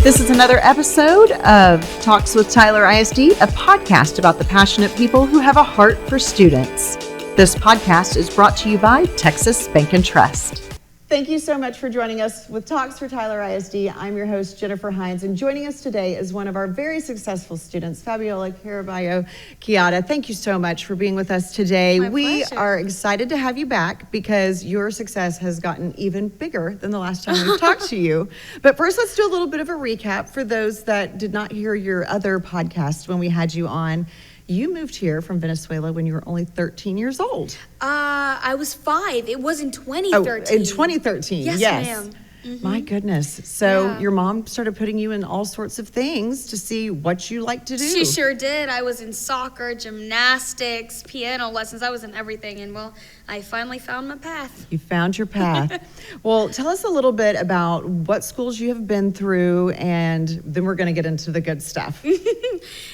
This is another episode of Talks with Tyler ISD, a podcast about the passionate people who have a heart for students. This podcast is brought to you by Texas Bank and Trust. Thank you so much for joining us with Talks for Tyler ISD. I'm your host, Jennifer Hines, and joining us today is one of our very successful students, Fabiola Caraballo Quijada. Thank you so much for being with us today. My we pleasure. are excited to have you back because your success has gotten even bigger than the last time we talked to you. But first, let's do a little bit of a recap for those that did not hear your other podcast when we had you on. You moved here from Venezuela when you were only 13 years old. I was 5. It was in 2013. Oh, in 2013, yes. Ma'am. Mm-hmm. My goodness. So Yeah. your mom started putting you in all sorts of things to see what you like to do. She sure did. I was in soccer, gymnastics, piano lessons. I was in everything. And, well, I finally found my path. You found your path. Well, tell us a little bit about what schools you have been through, and then we're going to get into the good stuff.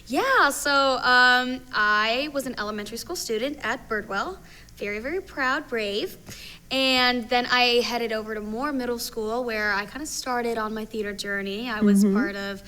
Yeah, so I was an elementary school student at Birdwell. Very, very proud, brave. And then I headed over to Moore Middle School, where I kind of started on my theater journey. I was part of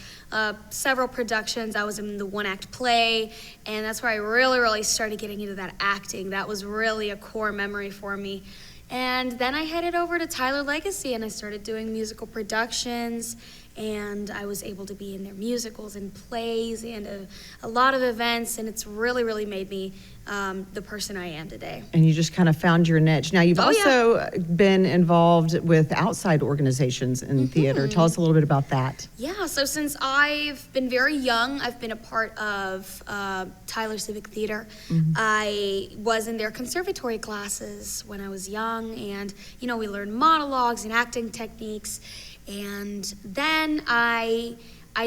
several productions. I was in the one-act play, and that's where I really, really started getting into that acting. That was really a core memory for me. And then I headed over to Tyler Legacy, and I started doing musical productions, and I was able to be in their musicals and plays and a lot of events, and it's really, really made me the person I am today. And you just kind of found your niche. Now, you've also been involved with outside organizations in theater. Tell us a little bit about that. Yeah, so since I've been very young, I've been a part of Tyler Civic Theater. I was in their conservatory classes when I was young, and, you know, we learned monologues and acting techniques. And then I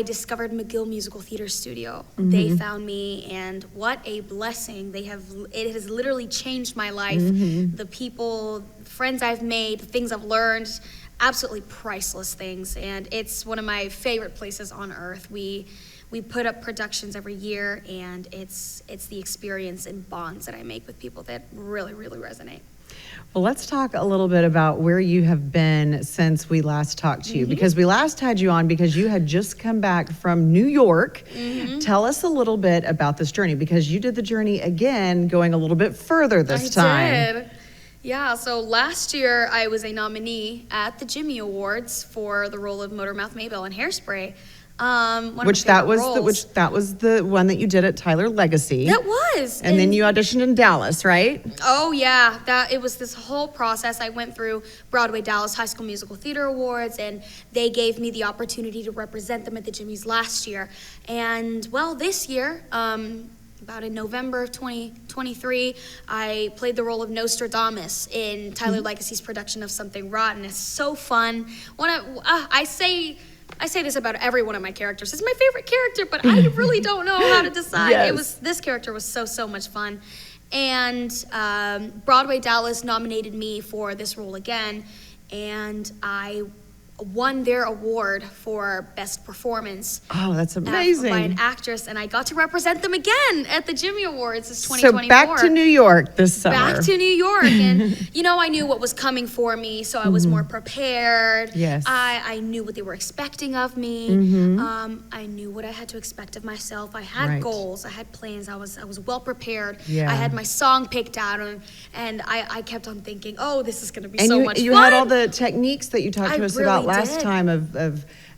discovered McGill Musical Theater Studio. They found me, and what a blessing. It has literally changed my life. The people, friends I've made, the things I've learned, absolutely priceless things. And it's one of my favorite places on earth. We put up productions every year, and it's the experience and bonds that I make with people that really, really resonate. Well, let's talk a little bit about where you have been since we last talked to you, because we last had you on because you had just come back from New York. Tell us a little bit about this journey, because you did the journey again, going a little bit further this time. I did. Yeah, so last year I was a nominee at the Jimmy Awards for the role of Motormouth Maybelle in Hairspray. That was the one that you did at Tyler Legacy. That was. And then you auditioned in Dallas, right? Oh yeah, it was this whole process. I went through Broadway Dallas High School Musical Theater Awards, and they gave me the opportunity to represent them at the Jimmys last year. And well, this year, about in November of 2023, I played the role of Nostradamus in Tyler Legacy's production of Something Rotten. It's so fun. I say this about every one of my characters. It's my favorite character, but I really don't know how to decide. Yes. This character was so much fun. And Broadway Dallas nominated me for this role again, and I won their award for Best Performance. Oh, that's amazing. By an actress, and I got to represent them again at the Jimmy Awards this 2024. So back to New York this summer. Back to New York, and you know, I knew what was coming for me, so I was more prepared. Yes. I knew what they were expecting of me. I knew what I had to expect of myself. I had goals, I had plans, I was well prepared. Yeah. I had my song picked out, and I kept on thinking, oh, this is going to be so much fun. You had all the techniques that you talked to us about last did. time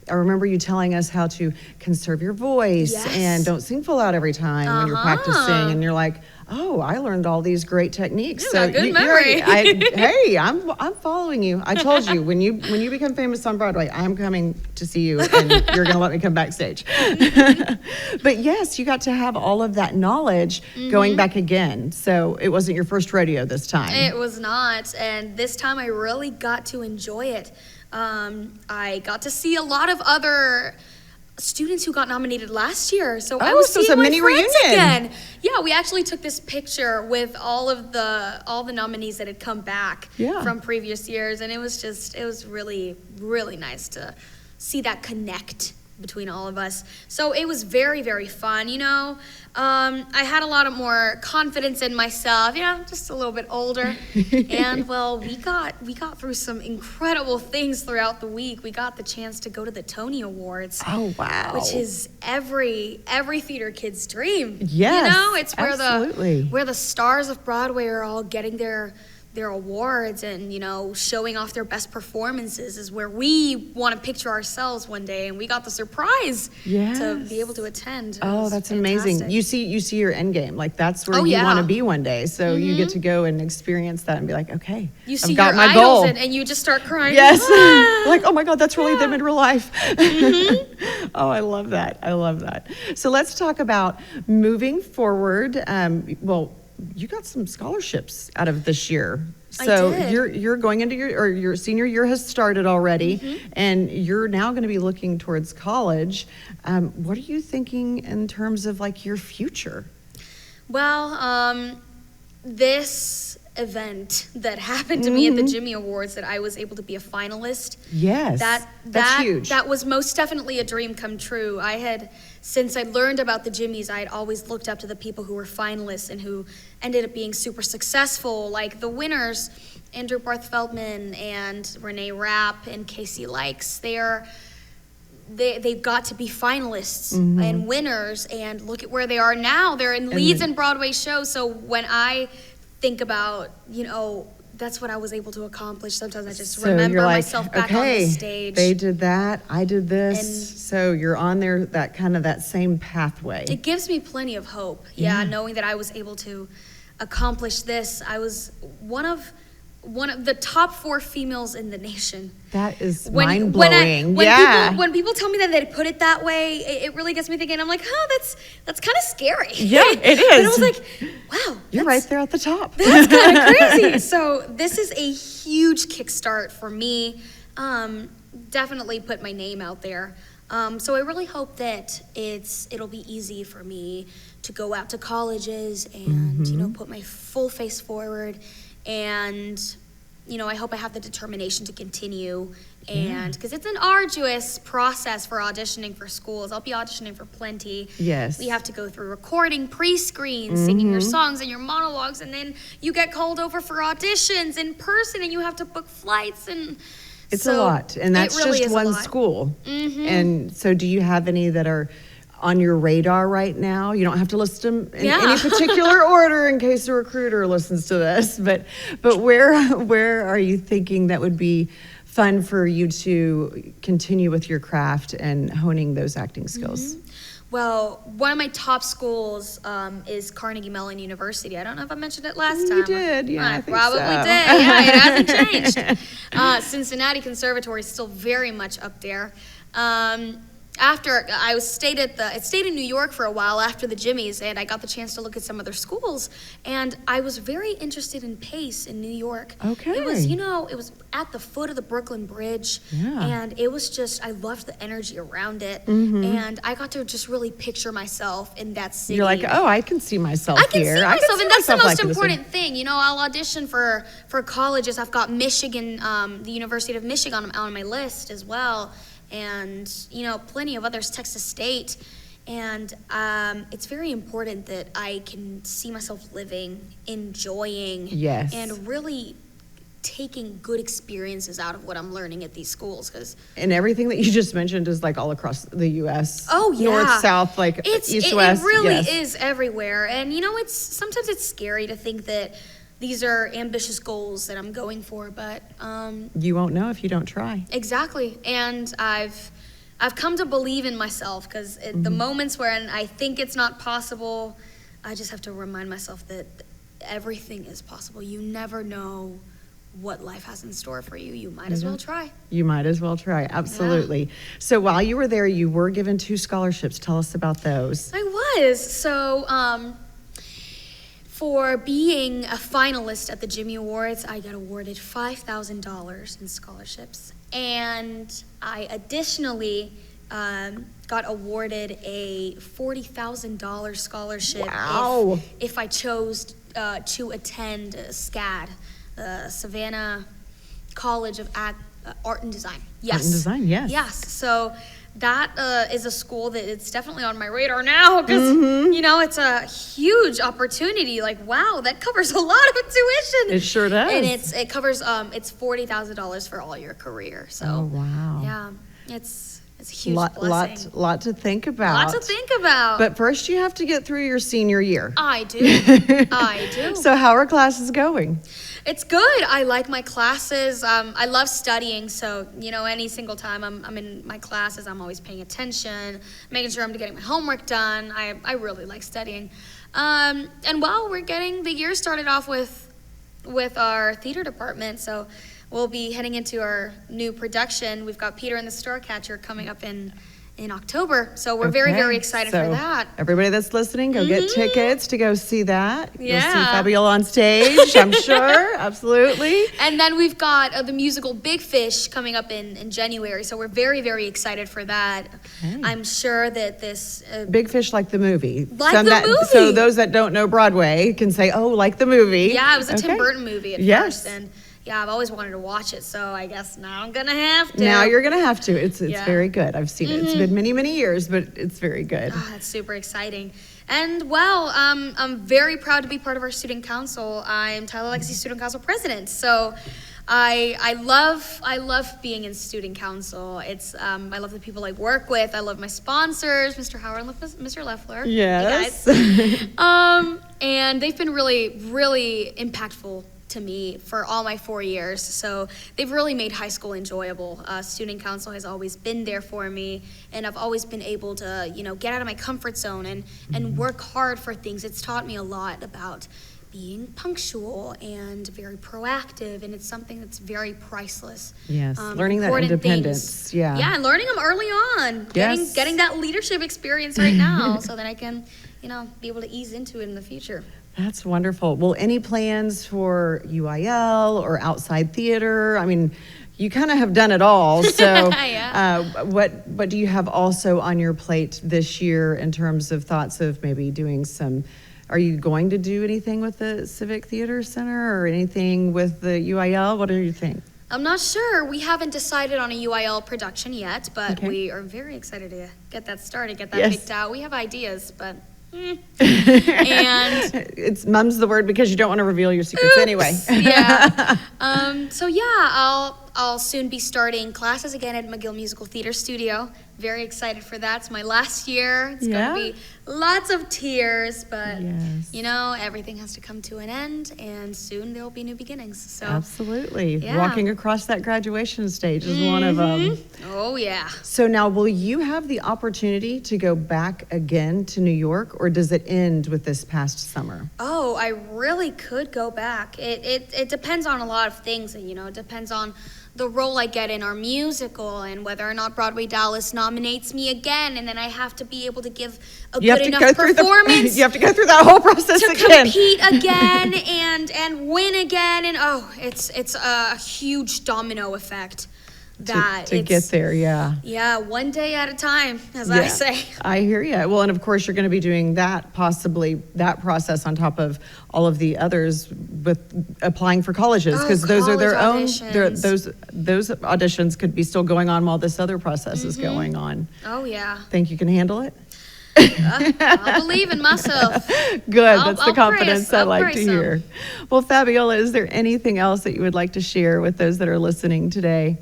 I remember you telling us how to conserve your voice and don't sing full out every time when you're practicing, and you're like, oh, I learned all these great techniques. You got good memory. I'm following you. I told you when you become famous on Broadway, I'm coming to see you, and you're going to let me come backstage. But yes, you got to have all of that knowledge going back again. So it wasn't your first rodeo this time. It was not, and this time I really got to enjoy it. I got to see a lot the students who got nominated last year. So I was seeing my friends again. Yeah, we actually took this picture with all the nominees that had come back from previous years, and it was really, really nice to see that connect between all of us. So it was very, very fun, you know. I had a lot of more confidence in myself, you know, just a little bit older. And well, we got through some incredible things throughout the week. We got the chance to go to the Tony Awards. Oh, wow. Which is every theater kid's dream. Yes, you know, it's where absolutely. where the stars of Broadway are all getting their awards and, you know, showing off their best performances is where we want to picture ourselves one day, and we got the surprise to be able to attend. Oh, that's fantastic. amazing. You see your end game. Like, that's where you want to be one day. So you get to go and experience that and be like, okay, you I've got my idols goal. and you just start crying. Yes. Like, oh my God, that's really them in real life. Oh, I love that. I love that. So let's talk about moving forward. Well, you got some scholarships out of this year. So I did. you're going into your senior year has started already, and you're now going to be looking towards college. What are you thinking in terms of like your future? Well, this event that happened to me at the Jimmy Awards, that I was able to be a finalist. Yes, that's huge. That was most definitely a dream come true. Since I learned about the Jimmys, I had always looked up to the people who were finalists and who ended up being super successful, like the winners, Andrew Barth Feldman and Renee Rapp and Casey Likes. They've got to be finalists and winners, and look at where they are now. They're in leads in Broadway shows. So when I think about, you know, that's what I was able to accomplish. Sometimes I just remember myself back on the stage. They did that, I did this. So you're on there, that same pathway. It gives me plenty of hope. Yeah, knowing that I was able to accomplish this. I was one of the top 4 females in the nation. That is mind-blowing. When people tell me that they put it that way, it really gets me thinking. I'm like, that's kind of scary. Yeah, it is. But I was like, wow. You're right there at the top. That's kind of crazy. So this is a huge kickstart for me. Definitely put my name out there. So I really hope that it'll be easy for me to go out to colleges and, you know, put my full face forward. And, you know, I hope I have the determination to continue, and because it's an arduous process for auditioning for schools. I'll be auditioning for plenty. Yes. We have to go through recording, pre-screens, singing your songs and your monologues, and then you get called over for auditions in person, and you have to book flights, and it's a lot, and that's really just one school. And so do you have any that are on your radar right now? You don't have to list them in any particular order in case a recruiter listens to this, but where are you thinking that would be fun for you to continue with your craft and honing those acting skills? Well, one of my top schools is Carnegie Mellon University. I don't know if I mentioned it last time. You did, yeah. I think probably so. did. Yeah, it hasn't changed. Cincinnati Conservatory is still very much up there. After I stayed in New York for a while after the Jimmys, and I got the chance to look at some other schools, and I was very interested in Pace in New York. Okay. It was, you know, it was at the foot of the Brooklyn Bridge, and it was just, I loved the energy around it, and I got to just really picture myself in that city. You're like, oh, I can see myself here. I can see myself, and that's the most like important thing. You know, I'll audition for colleges. I've got Michigan, the University of Michigan on my list as well. And, you know, plenty of others, Texas State. And it's very important that I can see myself living, enjoying, and really taking good experiences out of what I'm learning at these schools. And everything that you just mentioned is like all across the U.S. Oh, yeah. North, south, like east, west. It really is everywhere. And, you know, sometimes it's scary to think that these are ambitious goals that I'm going for, but you won't know if you don't try. Exactly. And I've come to believe in myself, because at the moments when I think it's not possible, I just have to remind myself that everything is possible. You never know what life has in store for you. You might as well try. You might as well try. Absolutely. Yeah. So while you were there, you were given 2 scholarships. Tell us about those. I was. So for being a finalist at the Jimmy Awards, I got awarded $5,000 in scholarships. And I additionally got awarded a $40,000 scholarship if I chose to attend SCAD, Savannah College of Art and Design. Yes. Art and Design, yes. Yes. So that is a school that it's definitely on my radar now because, it's a huge opportunity. Like, wow, that covers a lot of tuition. It sure does. And it covers, it's $40,000 for all your career. So, oh, wow. Yeah, it's a huge blessing. Lot to think about. Lot to think about. But first you have to get through your senior year. I do. I do. So how are classes going? It's good. I like my classes. I love studying. So, any single time I'm in my classes, I'm always paying attention, making sure I'm getting my homework done. I really like studying. And we're getting the year started off with our theater department. So we'll be heading into our new production. We've got Peter and the Starcatcher coming up in October. So we're very, very excited for that. Everybody that's listening, go get tickets to go see that. Yeah. You'll see Fabiola on stage, I'm sure. Absolutely. And then we've got the musical Big Fish coming up in January. So we're very, very excited for that. Okay. I'm sure that this... Big Fish like the movie. Like the movie. So those that don't know Broadway can say, oh, like the movie. Yeah, it was a Tim Burton movie at first. And yeah, I've always wanted to watch it, so I guess now I'm gonna have to. Now you're gonna have to. It's very good. I've seen it. It's been many, many years, but it's very good. Oh, that's super exciting. And I'm very proud to be part of our student council. I'm Tyler ISD Student Council President. So I love being in student council. It's I love the people I work with. I love my sponsors, Mr. Howard and Mr. Leffler. Yes. Hey guys. And they've been really, really impactful to me for all my 4 years. So they've really made high school enjoyable. Student council has always been there for me, and I've always been able to, get out of my comfort zone and work hard for things. It's taught me a lot about being punctual and very proactive, and it's something that's very priceless. Yes, learning that independence. Things. Yeah, and learning them early on. Yes. Getting that leadership experience right now so that I can, be able to ease into it in the future. That's wonderful. Well, any plans for UIL or outside theater? I mean, you kind of have done it all. So yeah. What do you have also on your plate this year in terms of thoughts of maybe doing some, are you going to do anything with the Civic Theater Center or anything with the UIL? What do you think? I'm not sure. We haven't decided on a UIL production yet, but we are very excited to get that started, get that picked out. We have ideas, but... and it's mum's the word because you don't want to reveal your secrets anyway. Yeah. I'll soon be starting classes again at McGill Musical Theater Studio. Very excited for that. It's my last year. It's going to be lots of tears, but everything has to come to an end, and soon there will be new beginnings. So absolutely. Walking across that graduation stage is one of them. Oh, yeah. So now, will you have the opportunity to go back again to New York, or does it end with this past summer? Oh, I really could go back. It depends on a lot of things. It depends on the role I get in our musical and whether or not Broadway Dallas nominates me again, and then I have to be able to give a good enough performance. You have to go through that whole process to again. Compete again and win again, and it's a huge domino effect. To get there, yeah, one day at a time, as I say. I hear you. Well, and of course you're going to be doing that process on top of all of the others with applying for colleges, because those are their auditions. those auditions could be still going on while this other process is going on. Oh yeah. Think you can handle it? I believe in myself. Good. That's the confidence I like to hear. Well, Fabiola, is there anything else that you would like to share with those that are listening today?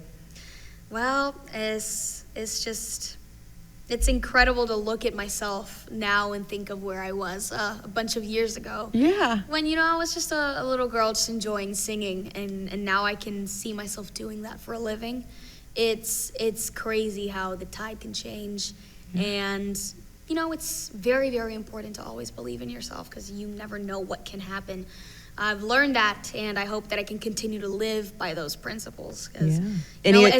Well, it's incredible to look at myself now and think of where I was a bunch of years ago. Yeah. When, I was just a little girl just enjoying singing, and now I can see myself doing that for a living. It's crazy how the tide can change. And, it's very, very important to always believe in yourself, because you never know what can happen. I've learned that, and I hope that I can continue to live by those principles. Because,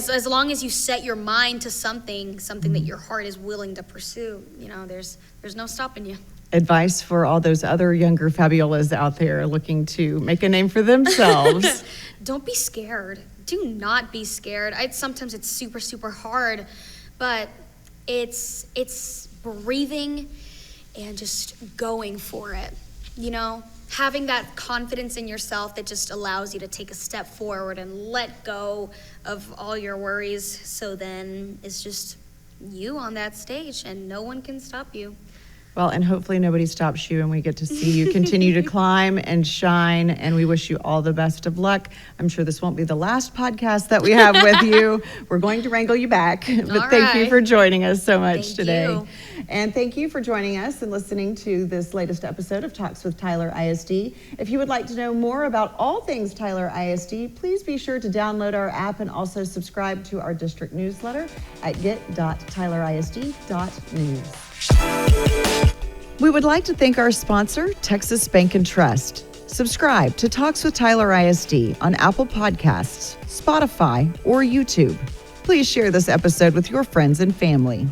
as long as you set your mind to something that your heart is willing to pursue, there's no stopping you. Advice for all those other younger Fabiolas out there looking to make a name for themselves. Don't be scared. Do not be scared. Sometimes it's super, super hard, but it's breathing and just going for it, having that confidence in yourself that just allows you to take a step forward and let go of all your worries. So then it's just you on that stage, and no one can stop you. Well, and hopefully nobody stops you and we get to see you continue to climb and shine, and we wish you all the best of luck. I'm sure this won't be the last podcast that we have with you. We're going to wrangle you back, but thank you for joining us so much today. You. And thank you for joining us and listening to this latest episode of Talks with Tyler ISD. If you would like to know more about all things Tyler ISD, please be sure to download our app and also subscribe to our district newsletter at get.tylerisd.news. We would like to thank our sponsor, Texas Bank and Trust. Subscribe to Talks with Tyler ISD on Apple Podcasts, Spotify, or YouTube. Please share this episode with your friends and family.